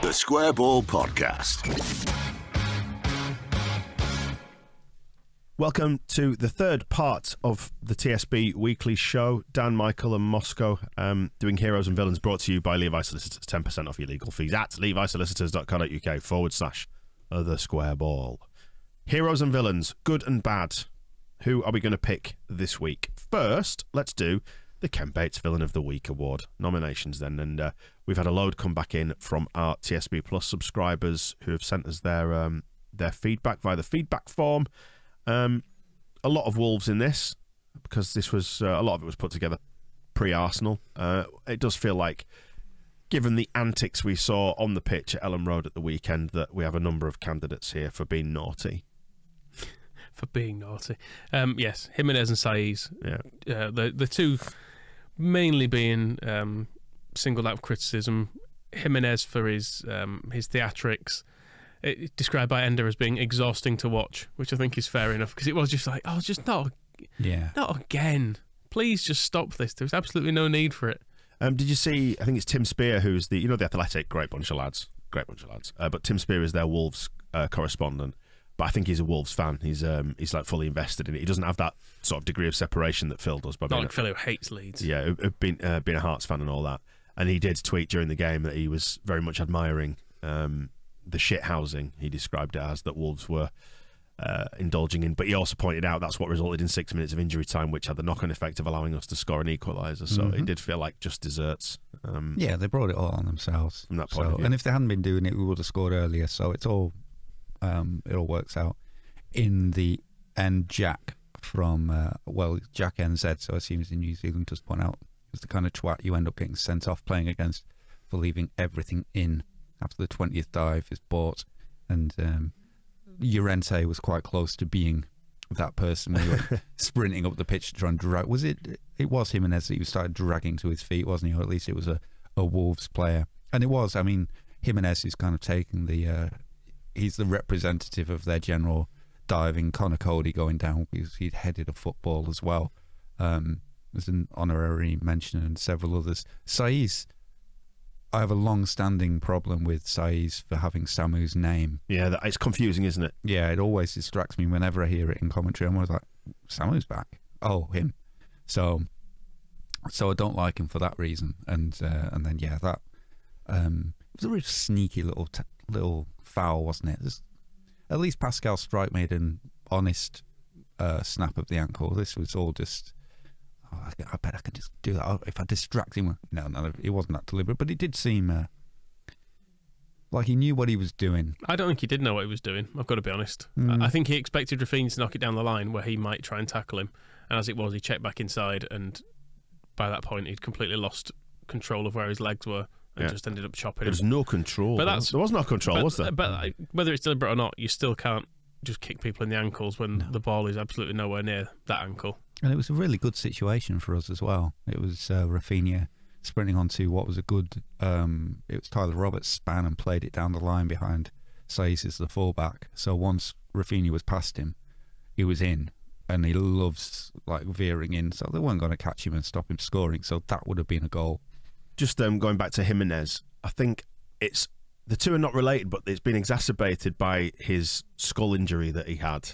The Square Ball Podcast. Welcome to the third part of the TSB weekly show. Dan, Michael and Moscow doing Heroes and Villains, brought to you by Levi Solicitors. 10% off your legal fees at levisolicitors.co.uk/The Square Ball. Heroes and Villains, good and bad. Who are we going to pick this week? First, let's do the Ken Bates Villain of the Week Award nominations then. And we've had a load come back in from our TSB Plus subscribers who have sent us their feedback via the feedback form. A lot of Wolves in this, because this was a lot of it was put together pre-Arsenal. It does feel like, given the antics we saw on the pitch at Ellen Road at the weekend, that we have a number of candidates here for being naughty. For being naughty. Yes, Jimenez and Saiz. Yeah. The two mainly being singled out for criticism. Jimenez for his theatrics. Described by Ender as being exhausting to watch, which I think is fair enough, because it was just like, oh, just not again. Please just stop this. There's absolutely no need for it. Did you see, I think it's Tim Spear, who's the Athletic, great bunch of lads. But Tim Spear is their Wolves correspondent. But I think he's a Wolves fan. He's like fully invested in it. He doesn't have that sort of degree of separation that Phil does. Not like Phil, who hates Leeds. Yeah, been a Hearts fan and all that. And he did tweet during the game that he was very much admiring the shit housing, he described it as, that Wolves were indulging in. But he also pointed out that's what resulted in 6 minutes of injury time, which had the knock-on effect of allowing us to score an equaliser. So it did feel like just desserts. Yeah, they brought it all on themselves. From that point of view. And if they hadn't been doing it, we would have scored earlier. So it's all it all works out. In the end, Jack from Jack NZ, so I assume he's in New Zealand, just point out is the kind of twat you end up getting sent off playing against for leaving everything in after the 20th dive is bought. And Llorente was quite close to being that person when he was sprinting up the pitch to try and drag. It was Jimenez that he started dragging to his feet, wasn't he? Or at least it was a Wolves player. And it was, I mean, Jimenez is kind of taking he's the representative of their general diving. Connor Cody going down because he'd headed a football as well. There's an honorary mention and several others. Saiz, I have a long-standing problem with Saiz for having Samu's name. Yeah, it's confusing, isn't it? Yeah, it always distracts me whenever I hear it in commentary. I'm always like, Samu's back. Oh, him. So I don't like him for that reason. And then that it was a really sneaky little foul, wasn't it? At least Pascal Strike made an honest snap of the ankle. This was all just, I bet I can just do that if I distract him. No, it wasn't that deliberate, but it did seem like he knew what he was doing. I don't think he did know what he was doing, I've got to be honest. I think he expected Rafinha to knock it down the line where he might try and tackle him, and as it was, he checked back inside, and by that point he'd completely lost control of where his legs were and just ended up chopping him. There was no control. There was no control, was there? But whether it's deliberate or not, you still can't just kick people in the ankles when the ball is absolutely nowhere near that ankle. And it was a really good situation for us as well. It was Rafinha sprinting onto what was a good... it was Tyler Roberts' span and played it down the line behind Saiz as the fullback. So once Rafinha was past him, he was in, and he loves veering in, so they weren't going to catch him and stop him scoring. So that would have been a goal. Just going back to Jimenez, I think the two are not related, but it's been exacerbated by his skull injury that he had,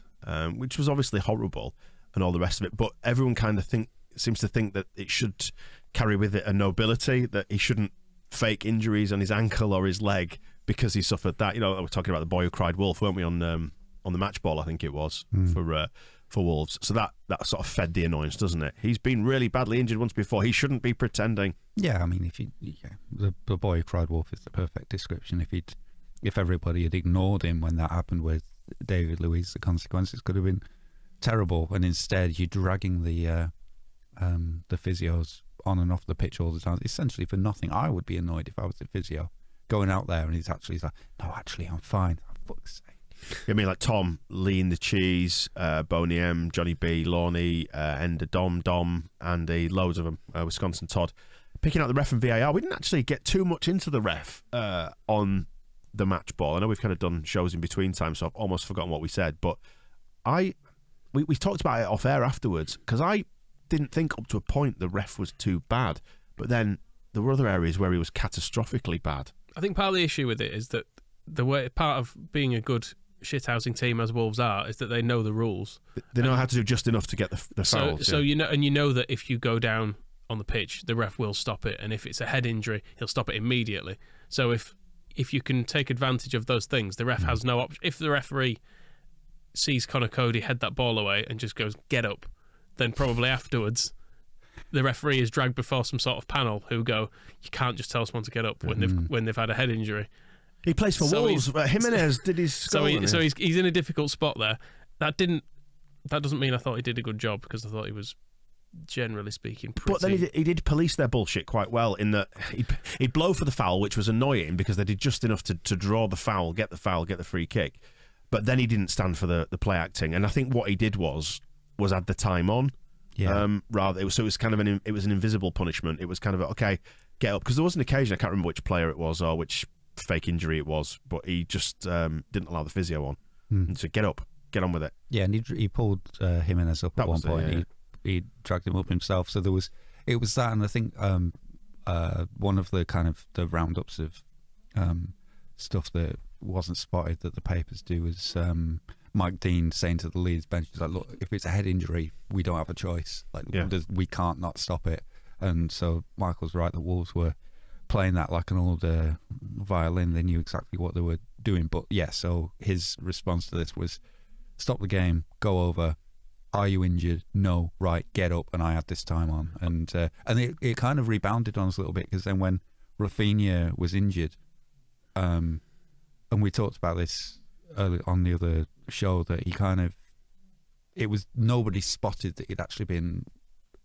which was obviously horrible and all the rest of it. But everyone kind of seems to think that it should carry with it a nobility, that he shouldn't fake injuries on his ankle or his leg because he suffered that. You know, we're talking about the boy who cried wolf, weren't we, on the match ball, I think it was, for Wolves. So that sort of fed the annoyance, doesn't it? He's been really badly injured once before. He shouldn't be pretending. Yeah, I mean, the boy who cried wolf is the perfect description. If everybody had ignored him when that happened with David Luiz, the consequences could have been terrible. And instead, you're dragging the physios on and off the pitch all the time, essentially for nothing. I would be annoyed if I was a physio going out there and he's actually like, no, actually, I'm fine. For fuck's sake. I mean, like Tom, Lean the Cheese, Boney M, Johnny B, Lawney, Ender, Dom, Andy, loads of them, Wisconsin Todd, picking out the ref and VAR. We didn't actually get too much into the ref on the match ball. I know we've kind of done shows in between times, so I've almost forgotten what we said, but we talked about it off air afterwards, because I didn't think up to a point the ref was too bad, but then there were other areas where he was catastrophically bad. I think part of the issue with it is that the way part of being a good shithousing team as Wolves are is that they know the rules. They know how to do just enough to get the fouls. So you know that if you go down on the pitch, the ref will stop it, and if it's a head injury, he'll stop it immediately. So if you can take advantage of those things, the ref has no option. If the referee sees Conor Cody head that ball away and just goes, get up, then probably afterwards the referee is dragged before some sort of panel who go, you can't just tell someone to get up when they've had a head injury. He plays for Wolves. Jimenez did his so he's in a difficult spot there. That doesn't mean I thought he did a good job, because I thought he was, generally speaking, pretty... But then he did police their bullshit quite well, in that he'd blow for the foul, which was annoying because they did just enough to draw the foul, get the free kick. But then he didn't stand for the play acting, and I think what he did was add the time on. Yeah. It was kind of an invisible punishment. It was kind of okay, get up, because there was an occasion, I can't remember which player it was or which fake injury it was, but he just didn't allow the physio on. And so get up, get on with it. Yeah, and he pulled Jimenez up at one point. He dragged him up himself. So it was that, and I think one of the kind of the roundups of stuff that wasn't spotted that the papers do is Mike Dean saying to the Leeds bench, he's like, look, if it's a head injury, we don't have a choice. Like, we can't not stop it. And so Michael's right, the Wolves were playing that like an old violin. They knew exactly what they were doing. But yeah, so his response to this was, stop the game, go over. Are you injured? No. Right, get up. And I had this time on. And it kind of rebounded on us a little bit, because then when Rafinha was injured, and we talked about this early on the other show, that he kind of, it was, nobody spotted that he'd actually been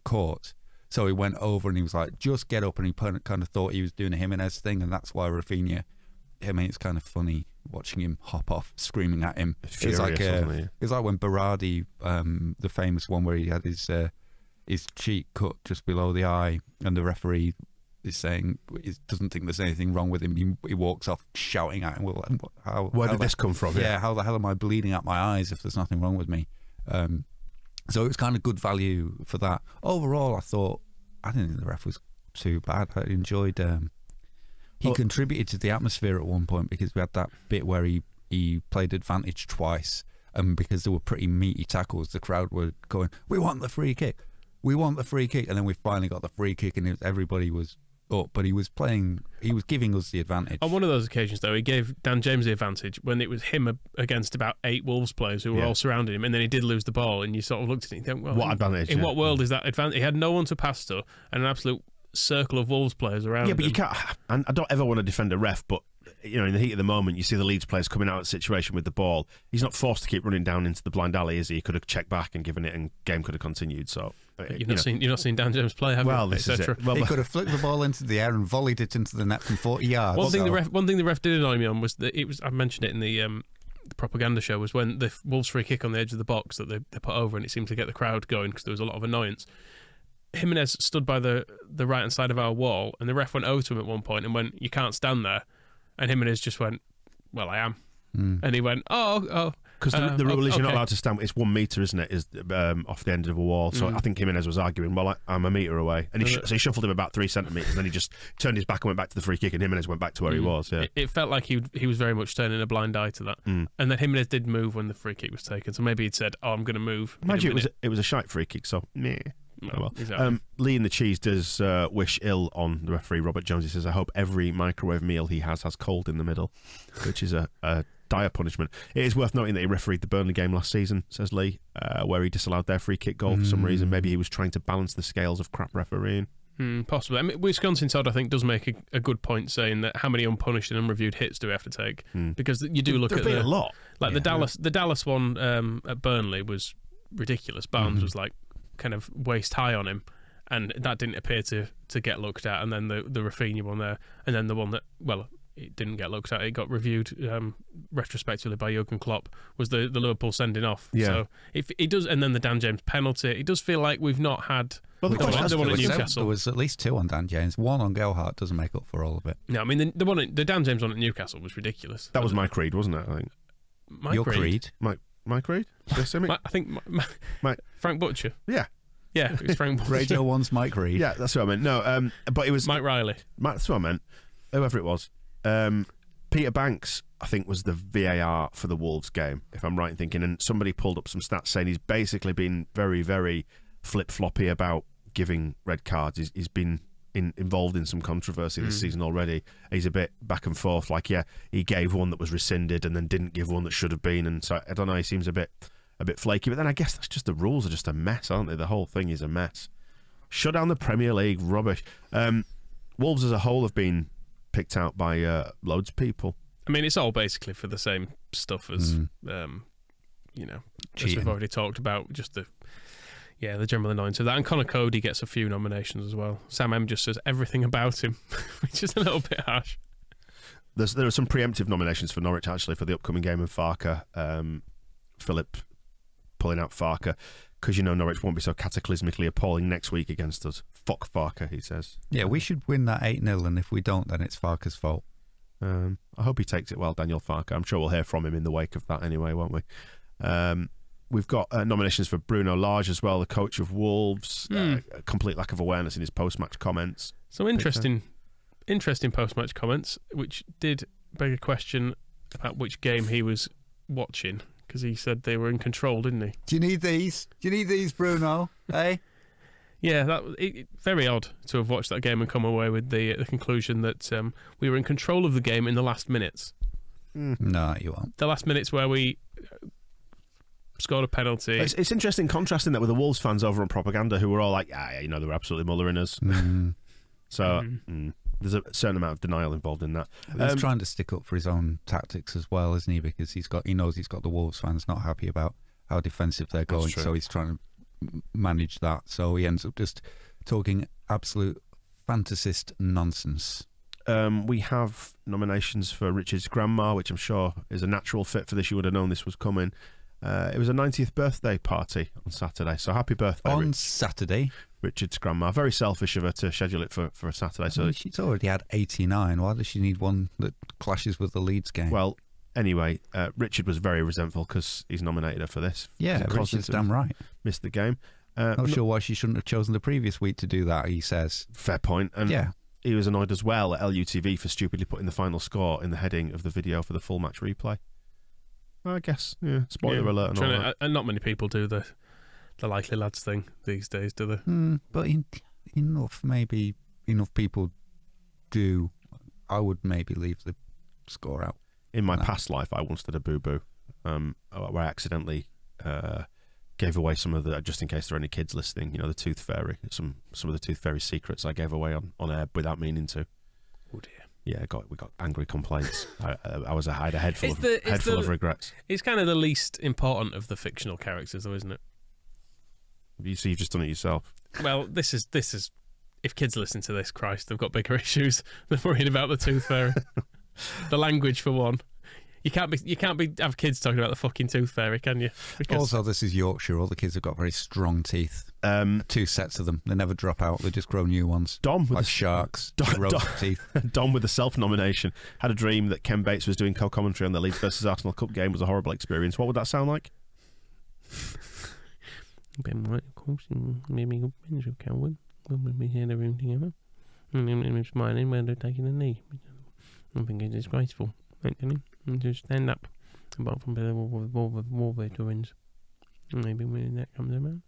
caught. So he went over and he was like, just get up, and he kind of thought he was doing a Jimenez thing, and that's why Rafinha, I mean, it's kind of funny watching him hop off, screaming at him. It's like when Berardi, the famous one where he had his cheek cut just below the eye, and the referee is saying he doesn't think there's anything wrong with him. He walks off shouting at him. Well, where did this come from? Yeah, how the hell am I bleeding out my eyes if there's nothing wrong with me? So it was kind of good value for that. Overall, I didn't think the ref was too bad. I enjoyed. He contributed to the atmosphere at one point, because we had that bit where he played advantage twice, and because there were pretty meaty tackles, the crowd were going, "We want the free kick, we want the free kick," and then we finally got the free kick, and everybody was up, but he was giving us the advantage. On one of those occasions, though, he gave Dan James the advantage when it was him against about 8 Wolves players who were all surrounding him, and then he did lose the ball, and you sort of looked at it and think, well, what advantage? In what world is that advantage? He had no one to pass to, and an absolute circle of Wolves players around him. Yeah, but you can't, and I don't ever want to defend a ref, but you know, in the heat of the moment, you see the Leeds players coming out of the situation with the ball. He's not forced to keep running down into the blind alley, is he? He could have checked back and given it, and game could have continued. So you've not seen Dan James play, have you? Well, this is it. Well, he could have flicked the ball into the air and volleyed it into the net from 40 yards. One thing the ref did annoy me on was that I mentioned it in the propaganda show, was when the Wolves free kick on the edge of the box that they put over, and it seemed to get the crowd going because there was a lot of annoyance. Jimenez stood by the right hand side of our wall, and the ref went over to him at one point and went, "You can't stand there." And Jimenez just went, "Well, I am." And he went, "Oh." Because the rule is you're not allowed to stand. It's 1 metre, isn't it? Is off the end of a wall. So I think Jimenez was arguing, "Well, I'm a metre away," and so he shuffled him about 3 centimetres. Then he just turned his back and went back to the free kick, and Jimenez went back to where he was. Yeah, it felt like he was very much turning a blind eye to that. And then Jimenez did move when the free kick was taken. So maybe he'd said, "Oh, I'm going to move." Imagine it was a shite free kick. So meh. Well, exactly. Lee in the Cheese does wish ill on the referee Robert Jones. He says, "I hope every microwave meal he has cold in the middle," which is a dire punishment. It is worth noting that he refereed the Burnley game last season, says Lee, where he disallowed their free kick goal for some reason. Maybe he was trying to balance the scales of crap refereeing. Possibly. I mean, Wisconsin Todd, I think, does make a good point, saying that how many unpunished and unreviewed hits do we have to take? Because you do look at a lot. Like the Dallas one at Burnley was ridiculous. Barnes was like kind of waist high on him, and that didn't appear to get looked at. And then the Rafinha one there, and then the one that, well, it didn't get looked at. It got reviewed retrospectively by Jurgen Klopp, was the Liverpool sending off. Yeah. So if it does, and then the Dan James penalty, it does feel like we've not had. Well, the one at Newcastle. There was at least 2 on Dan James. 1 on Gelhardt doesn't make up for all of it. No, I mean the Dan James one at Newcastle was ridiculous. That was Mike Reid, wasn't it? I think. Your Creed. Mike Reid? Did I say me? I think Frank Butcher. Yeah. Yeah, it was Frank Walsh. Radio 1's Mike Reed. Yeah, that's what I meant. No, but it was Mike Riley. That's what I meant. Whoever it was. Peter Banks, I think, was the VAR for the Wolves game, if I'm right in thinking. And somebody pulled up some stats saying he's basically been very, very flip-floppy about giving red cards. He's been involved in some controversy this season already. He's a bit back and forth. Like, yeah, he gave one that was rescinded and then didn't give one that should have been. And so, I don't know, he seems a bit flaky. But then I guess that's just the rules are just a mess, aren't they? The whole thing is a mess. Shut down the Premier League. Rubbish. Wolves as a whole have been picked out by loads of people. I mean, it's all basically for the same stuff as, as we've already talked about, just the general annoyance of that. And Connor Cody gets a few nominations as well. Sam M just says everything about him, which is a little bit harsh. There are some preemptive nominations for Norwich, actually, for the upcoming game in Farker. Philip pulling out Farker, because Norwich won't be so cataclysmically appalling next week against us. Fuck Farker, he says. Yeah, we should win that 8-0, and if we don't, then it's Farker's fault. I hope he takes it well, Daniel Farker. I'm sure we'll hear from him in the wake of that anyway, won't we? We've got nominations for Bruno Lage as well, the coach of Wolves. A complete lack of awareness in his post-match comments. Some interesting post-match comments, which did beg a question about which game he was watching, because he said they were in control, didn't he? Do you need these? Bruno? Hey? Yeah, very odd to have watched that game and come away with the conclusion that we were in control of the game in the last minutes. No, you won't. The last minutes where we scored a penalty. It's interesting contrasting that with the Wolves fans over on Propaganda, who were all like, they were absolutely mullering us. So there's a certain amount of denial involved in that. He's trying to stick up for his own tactics as well, isn't he? Because he knows he's got the Wolves fans not happy about how defensive they're going, so he's trying to manage that. So he ends up just talking absolute fantasist nonsense. We have nominations for Richard's grandma, which I'm sure is a natural fit for this. You would have known this was coming. It was a 90th birthday party on Saturday, so happy birthday. On Saturday? Richard's grandma. Very selfish of her to schedule it for a Saturday. So she's already had 89. Why does she need one that clashes with the Leeds game? Well, anyway, Richard was very resentful because he's nominated her for this. Yeah, Richard's damn right. Missed the game. Not sure why she shouldn't have chosen the previous week to do that, he says. Fair point. And yeah, he was annoyed as well at LUTV for stupidly putting the final score in the heading of the video for the full match replay. I guess, spoiler alert and all that. And not many people do the likely lads thing these days, do they? But enough people do. I would maybe leave the score out. In my past life, I once did a boo-boo where I accidentally gave away some of the, just in case there are any kids listening, the Tooth Fairy, some of the Tooth Fairy secrets I gave away on air without meaning to. Oh dear. Yeah, we got angry complaints. I had a head full of regrets. It's kind of the least important of the fictional characters, though, isn't it? You've just done it yourself. Well, this is if kids listen to this, Christ, they've got bigger issues than worrying about the Tooth Fairy. The language, for one. You can't have kids talking about the fucking Tooth Fairy, can you? Because also, this is Yorkshire. All the kids have got very strong teeth. 2 sets of them. They never drop out. They just grow new ones. Dom with sharks. Teeth. Dom with the self-nomination had a dream that Ken Bates was doing co-commentary on the Leeds versus Arsenal Cup game. Was a horrible experience. What would that sound like? Ben White, of course, and maybe good friends with Calvin. When we hear everything together, and it's smiling when they're taking a knee. I think it's disgraceful, actually. And to stand up, apart from the war veterans. Maybe when that comes around,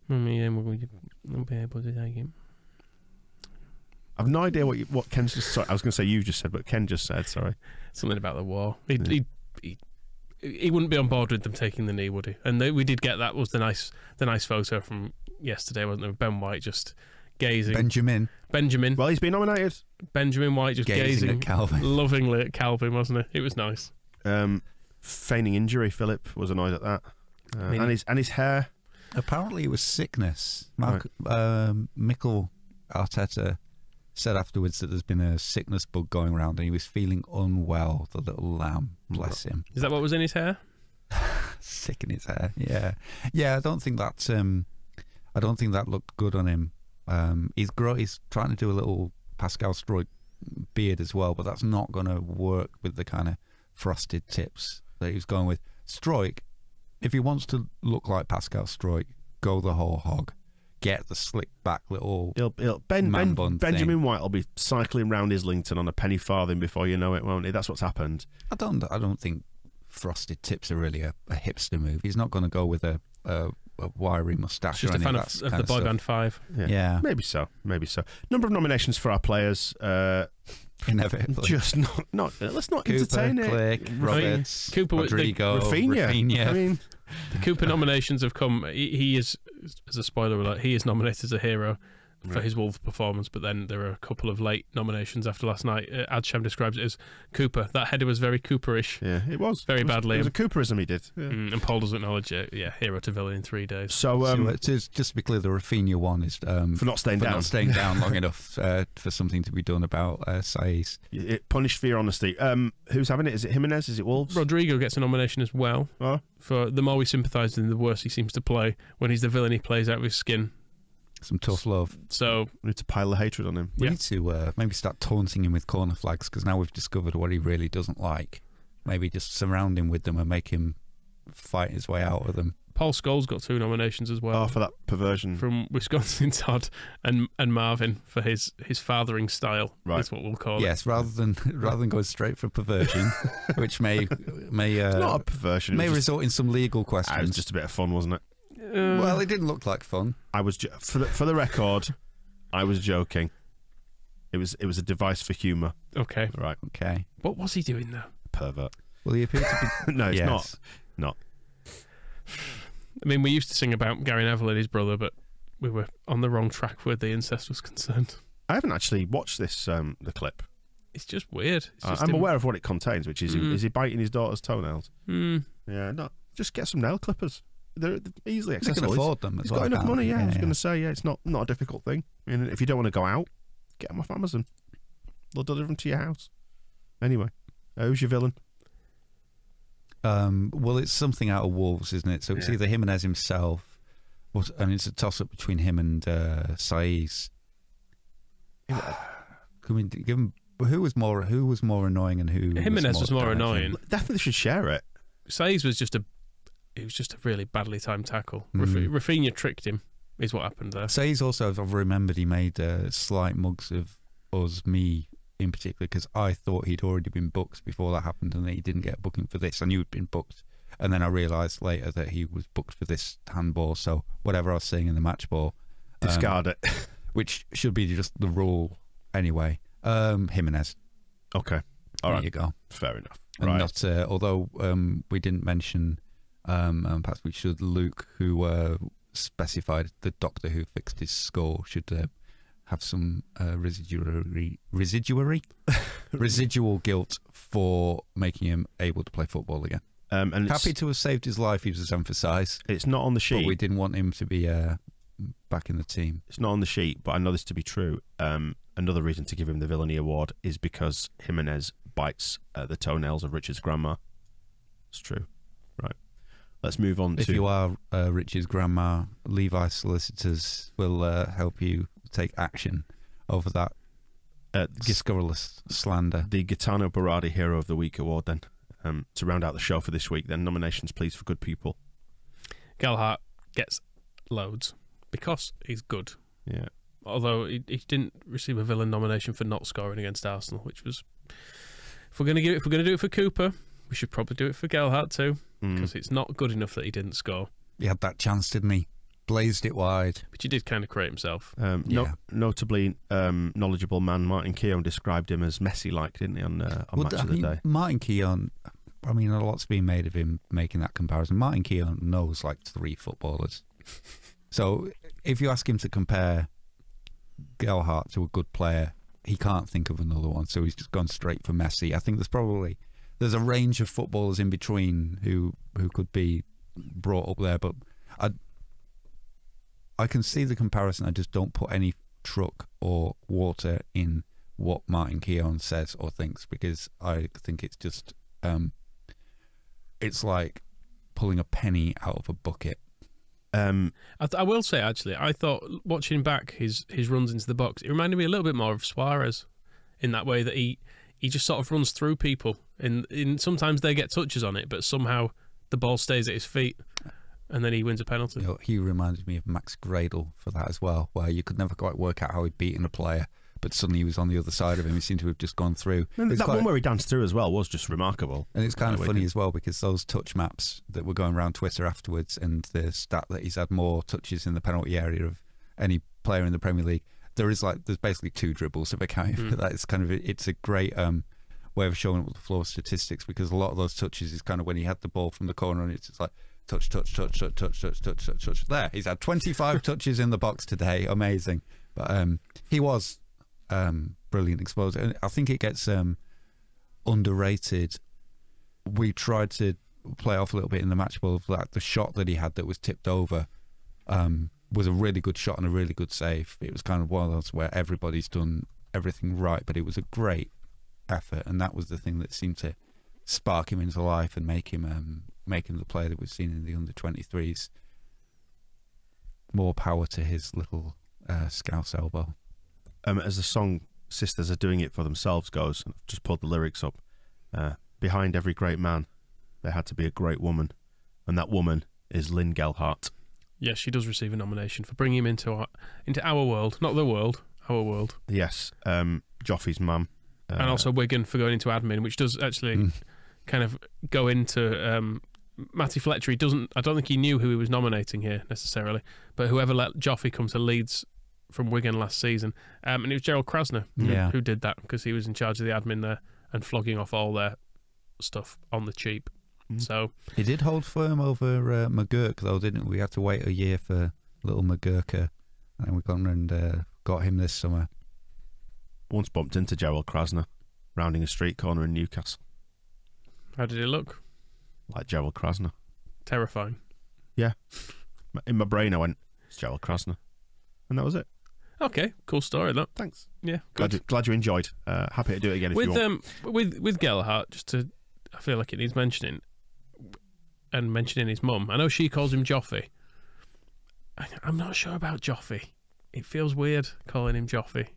maybe then we'll be able to take him. I've no idea what Ken's just. Sorry, I was going to say you just said, but Ken just said. Sorry, something about the war. He wouldn't be on board with them taking the knee, would he? And we did get that. Was the nice photo from yesterday, wasn't it? Ben White just gazing. Benjamin. Well, he's been nominated. Benjamin White just gazing at Calvin. Lovingly at Calvin, wasn't it? It was nice. Feigning injury. Philip was annoyed at that. And his hair. Apparently, it was sickness. Mikel Arteta said afterwards that there's been a sickness bug going around, and he was feeling unwell. The little lamb, bless him. Is that what was in his hair? Sick in his hair. Yeah. I don't think that. I don't think that looked good on him. He's trying to do a little Pascal Struijk beard as well, but that's not going to work with the kind of frosted tips that he was going with. Struijk, if he wants to look like Pascal Struijk, go the whole hog, get the slick back little Benjamin thing. White will be cycling round Islington on a penny farthing before you know it, won't he? That's what's happened. I don't think frosted tips are really a hipster move. He's not going to go with a wiry moustache. Just or a fan of of the boy band Five. Yeah. Maybe so. Number of nominations for our players. Inevitably. Just not. Let's not Cooper, entertain it. Click, Roberts, Cooper, Rodrigo, Rafinha. I mean, the Cooper nominations have come. He is, as a spoiler alert, he is nominated as a hero for his Wolves performance, but then there are a couple of late nominations after last night. Adsham describes it as Cooper. That header was very Cooperish. Yeah, it was. Very badly. It was a Cooperism he did. Yeah. And Paul doesn't acknowledge it. Yeah, hero to villain in 3 days. So, just to be clear, the Rafinha one is for not staying down. Not staying down long enough for something to be done about Saiz. Punished for your honesty. Who's having it? Is it Jimenez? Is it Wolves? Rodrigo gets a nomination as well. Oh. For the more we sympathise with him, the worse he seems to play. When he's the villain, he plays out of his skin. Some tough love. So we need to pile the hatred on him. We need to maybe start taunting him with corner flags, because now we've discovered what he really doesn't like. Maybe just surround him with them and make him fight his way out of them. Paul Scholes got 2 nominations as well. Oh, for that perversion. From Wisconsin Todd and Marvin for his fathering style. Right. Is what we'll call it. Yes, rather than going straight for perversion, which may it's not a perversion. May result in some legal questions. It was just a bit of fun, wasn't it? Well, it didn't look like fun. I was for the record, I was joking. It was a device for humour. Okay. Right. Okay. What was he doing though? Pervert. Well, he appeared to be. No, it's yes. not. I mean, we used to sing about Gary Neville and his brother, but we were on the wrong track where the incest was concerned. I haven't actually watched this the clip. It's just weird. It's just I'm aware of what it contains, which is is he biting his daughter's toenails? Mm. Yeah, no. Just get some nail clippers. They're easily accessible. They can afford them. He's got enough money. Yeah, I was going to say, it's not a difficult thing. I mean, if you don't want to go out, get them off Amazon. They'll deliver them to your house. Anyway, who's your villain? Well, it's something out of Wolves, isn't it? So it's either Jimenez himself, and it's a toss-up between him and Saiz. Can we give him? Who was more annoying, and who? Jimenez was more annoying. Definitely should share it. Saiz was just a really badly timed tackle. Rafinha tricked him, is what happened there. Saiz also, as I've remembered, he made slight mugs of me in particular, because I thought he'd already been booked before that happened, and that he didn't get a booking for this. I knew he'd been booked, and then I realised later that he was booked for this handball. So whatever I was saying in the match ball, discard it, which should be just the rule anyway. Jimenez. Okay, all right, there you go. Fair enough. And right. not although we didn't mention, perhaps we should. Luke, who specified the doctor who fixed his skull, should have some residual guilt for making him able to play football again. And happy to have saved his life, he was emphasised. It's not on the sheet. But we didn't want him to be back in the team. It's not on the sheet, but I know this to be true. Another reason to give him the villainy award is because Jimenez bites the toenails of Richard's grandma. It's true. Right. Let's move on to... If you are Richard's grandma, Levi Solicitors will help you take action over that scurrilous slander. The Gaetano Berardi Hero of the Week award, then. To round out the show for this week, then, nominations, please, for good people. Gelhardt gets loads because he's good. Yeah. Although he didn't receive a villain nomination for not scoring against Arsenal, which was... If we're going to do it for Cooper, we should probably do it for Gelhardt too, because it's not good enough that he didn't score. He had that chance, didn't he? Blazed it wide. But he did kind of create himself. Notably knowledgeable man Martin Keown described him as Messi-like, didn't he, on Match of the Day? Martin Keown, I mean, a lot's been made of him making that comparison. Martin Keown knows like 3 footballers. So if you ask him to compare Gelhardt to a good player, he can't think of another one, so he's just gone straight for Messi. I think there's a range of footballers in between who could be brought up there, but I can see the comparison. I just don't put any truck or water in what Martin Keown says or thinks, because I think it's just it's like pulling a penny out of a bucket. I will say, actually, I thought watching back his runs into the box, it reminded me a little bit more of Suarez in that way that he just sort of runs through people, and sometimes they get touches on it, but somehow the ball stays at his feet. and then he wins a penalty. You know, he reminded me of Max Gradle for that as well, where you could never quite work out how he'd beaten a player, but suddenly he was on the other side of him. He seemed to have just gone through. And that one where he danced through as well was just remarkable. And it's kind of funny as well, because those touch maps that were going around Twitter afterwards, and the stat that he's had more touches in the penalty area of any player in the Premier League, there's basically 2 dribbles if accounting for that. It's a great way of showing the floor statistics, because a lot of those touches is kind of when he had the ball from the corner, and it's just like touch. There, he's had 25 touches in the box today. Amazing. But he was brilliant exposure, and I think it gets underrated. We tried to play off a little bit in the match ball of like the shot that he had that was tipped over was a really good shot and a really good save. It was kind of one of those where everybody's done everything right, but it was a great effort, and that was the thing that seemed to spark him into life and make him the player that we've seen in the under-23s. More power to his little scouse elbow. As the song Sisters Are Doing It For Themselves goes, and I've just pulled the lyrics up, behind every great man there had to be a great woman, and that woman is Lynn Gelhardt. Yes, she does receive a nomination for bringing him into our world, not the world, our world. Yes, Joffy's mum. And also Wigan for going into admin, which does actually kind of go into Matty Fletcher. I don't think he knew who he was nominating here necessarily, but whoever let Joffy come to Leeds from Wigan last season, and it was Gerald Krasner who did that, because he was in charge of the admin there and flogging off all their stuff on the cheap. So he did hold firm over McGurk, though, didn't we? We had to wait a year for little McGurker, and we gone and got him this summer. Once bumped into Gerald Krasner rounding a street corner in Newcastle. How did it look? Like Gerald Krasner. Terrifying. Yeah. In my brain I went, it's Gerald Krasner. And that was it. Okay, cool story, look. Thanks. Yeah, good. Glad you enjoyed. Happy to do it again if you want. With Gelhardt, I feel like it needs mentioning, and mentioning his mum. I know she calls him Joffy. I'm not sure about Joffy. It feels weird calling him Joffy.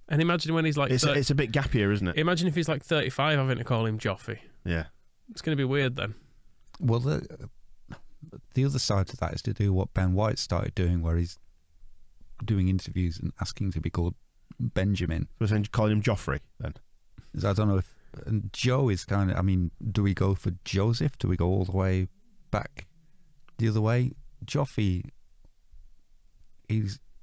And imagine when he's like... It's a bit gappier, isn't it? Imagine if he's like 35 having to call him Joffy. Yeah. It's going to be weird then. Well, the other side to that is to do what Ben White started doing, where he's doing interviews and asking to be called Benjamin. So then calling him Joffrey then? I don't know if... And Joe is kind of... I mean, do we go for Joseph? Do we go all the way back the other way? Joffy,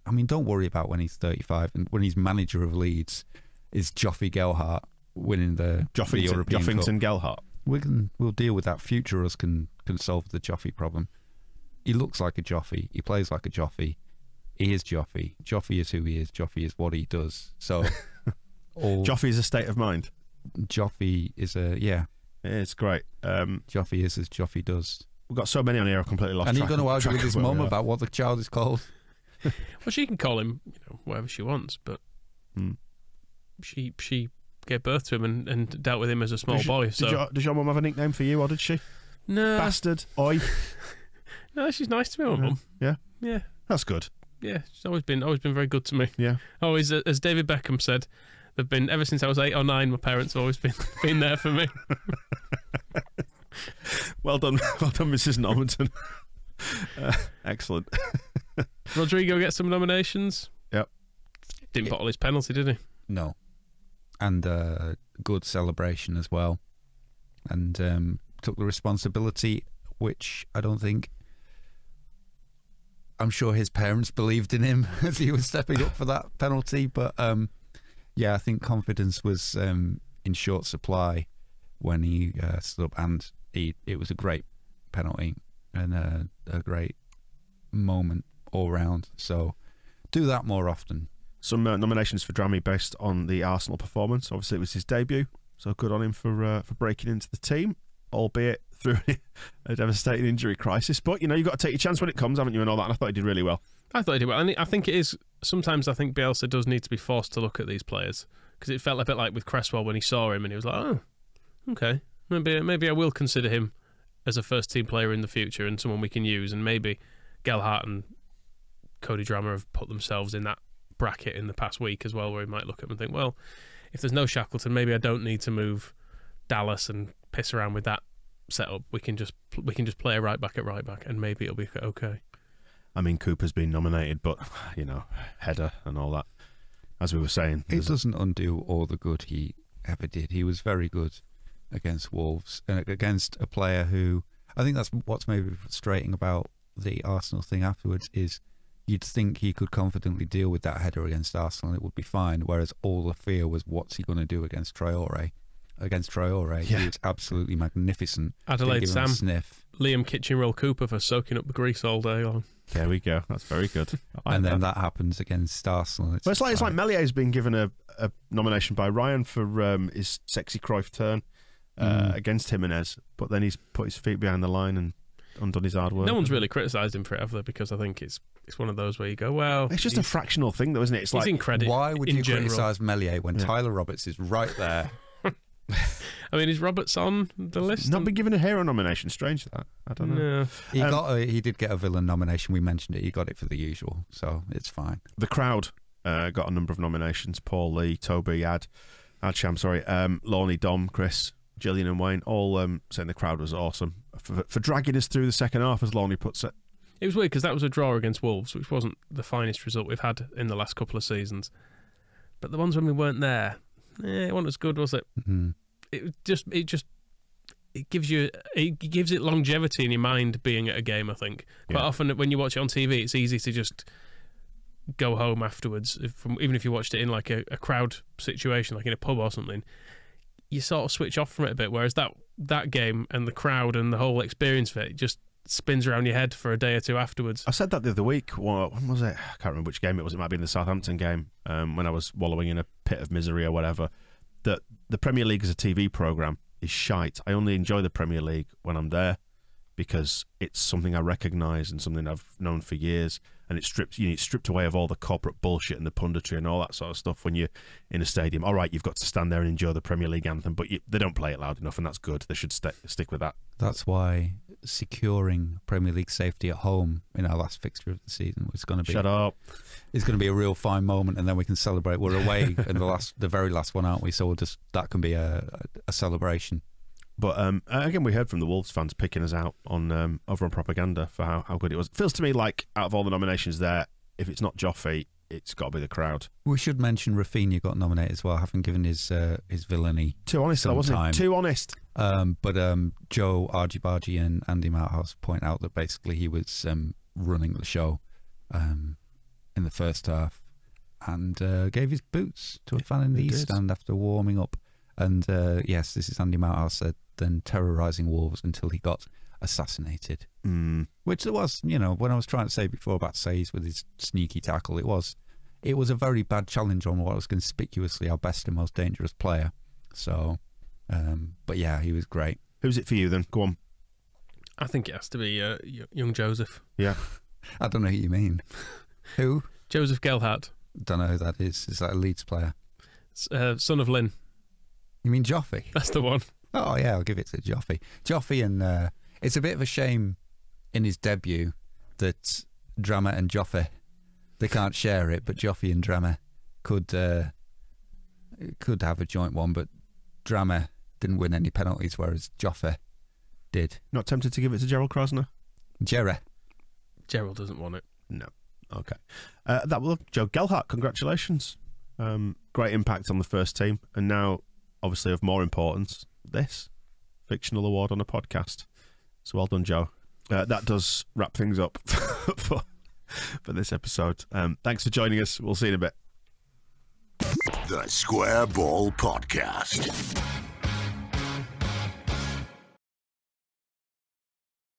I mean, don't worry about when he's 35 and when he's manager of Leeds, is Joffy Gelhardt winning the European Joffington Cup. Gelhardt. We'll deal with that. Future us can solve the Joffy problem. He looks like a Joffy. He plays like a Joffy. He is Joffy. Joffy is who he is. Joffy is what he does. So, Joffy is a state of mind. Joffy is It's great. Joffy is as Joffy does. We've got so many on here, I completely lost track. And he's going to argue track with his of where mum we are. about what the child is called. Well, she can call him whatever she wants, but she gave birth to him and dealt with him as a small boy. So Does your mum have a nickname for you, or did she? No. Bastard. Oi. No, she's nice to me, my mum. Yeah? Yeah. That's good. Yeah, she's always been very good to me. Yeah. Always, as David Beckham said, they've been, ever since I was 8 or 9, my parents have always been there for me. Well done, Mrs. Normanton. Excellent. Rodrigo gets some nominations. Yep. Didn't bottle his penalty, did he? No. And good celebration as well. And took the responsibility, which I don't think... I'm sure his parents believed in him as he was stepping up for that penalty. But, I think confidence was in short supply when he stood up. And it was a great penalty and a great moment all round. So do that more often. Some nominations for Drammy based on the Arsenal performance. Obviously, it was his debut, so good on him for breaking into the team, albeit through a devastating injury crisis. But, you've got to take your chance when it comes, haven't you, and all that. And I thought he did really well. I thought he did well. And I think it is... Sometimes I think Bielsa does need to be forced to look at these players, because it felt a bit like with Cresswell when he saw him and he was like, oh, okay, maybe I will consider him as a first-team player in the future and someone we can use. And maybe Gelhardt and Cody Drammer have put themselves in that bracket in the past week as well, where he might look at them and think, well, if there's no Shackleton, maybe I don't need to move Dallas and piss around with that set up. We can just play a right back at right back, and maybe it'll be okay. I mean, Cooper's been nominated, but header and all that, as we were saying, it doesn't undo all the good he ever did. He was very good against Wolves and against a player who, I think that's what's maybe frustrating about the Arsenal thing afterwards, is you'd think he could confidently deal with that header against Arsenal and it would be fine, whereas all the fear was what's he going to do against Traore. Against Traore, he was absolutely magnificent. Adelaide Sam, sniff. Liam Kitchen Roll Cooper for soaking up the grease all day long. There we go. That's very good. And then that happens against Arsenal. It's like Mellier's been given a nomination by Ryan for his sexy Cruyff turn against Jimenez, but then he's put his feet behind the line and undone his hard work. No one's really criticised him for it, have they? Because I think it's one of those where you go, well, it's just a fractional thing, though, isn't it? It's he's like, in credit. Why would you criticise Meslier when Yeah. Tyler Roberts is right there? I mean, is Roberts on the list? not been given a hero nomination. Strange that. I don't know. No. He did get a villain nomination. We mentioned it. He got it for the usual, so it's fine. The crowd got a number of nominations. Paul Lee, Toby, Adsham, Lorne, Dom, Chris, Gillian and Wayne, all saying the crowd was awesome for dragging us through the second half, as Lorne puts it. It was weird because that was a draw against Wolves, which wasn't the finest result we've had in the last couple of seasons. But the ones when we weren't there, it wasn't as good, was it? Mm-hmm. It gives it longevity in your mind being at a game. I think quite often when you watch it on TV, it's easy to just go home afterwards. Even if you watched it in like a crowd situation, like in a pub or something, you sort of switch off from it a bit. Whereas that game and the crowd and the whole experience of it just spins around your head for a day or two afterwards. I said that the other week. When was it? I can't remember which game it was. It might be in the Southampton game when I was wallowing in a pit of misery or whatever. That the Premier League as a TV programme is shite. I only enjoy the Premier League when I'm there because it's something I recognise and something I've known for years, and it's stripped away of all the corporate bullshit and the punditry and all that sort of stuff when you're in a stadium. All right, you've got to stand there and enjoy the Premier League anthem, but they don't play it loud enough, and that's good. They should stick with that. That's why securing Premier League safety at home in our last fixture of the season was going to be... Shut up. It's going to be a real fine moment, and then we can celebrate. We're away in the very last one, aren't we? So that can be a celebration. But again, we heard from the Wolves fans picking us out on over on propaganda for how good it was. It feels to me like out of all the nominations there, if it's not Joffy, it's got to be the crowd. We should mention Rafinha got nominated as well, having given his villainy. Too honest, wasn't it? Too honest. But Joe Argibargi and Andy Mouthouse point out that basically he was running the show in the first half and gave his boots to a fan in the East Stand after warming up. And yes, this is Andy Mouthouse said, then terrorising Wolves until he got assassinated. Which there was, when I was trying to say before about Says with his sneaky tackle, it was a very bad challenge on what was conspicuously our best and most dangerous player. So, but yeah, he was great. Who's it for you then? Go on. I think it has to be young Joseph. Yeah. I don't know who you mean. Who? Joseph Gelhardt. Don't know who that is. Is that a Leeds player? Son of Lynn. You mean Joffy? That's the one. Oh yeah, I'll give it to Joffy. Joffy and it's a bit of a shame in his debut that Drama and Joffy, they can't share it, but Joffy and Drama could have a joint one, but Drama didn't win any penalties, whereas Joffy did. Not tempted to give it to Gerald Krosner? Gerald doesn't want it. No. Okay. That will Joe Gelhardt, congratulations. Great impact on the first team, and now, obviously, of more importance, this fictional award on a podcast. So well done, Joe. That does wrap things up for this episode. Thanks for joining us. We'll see you in a bit. The Square Ball Podcast.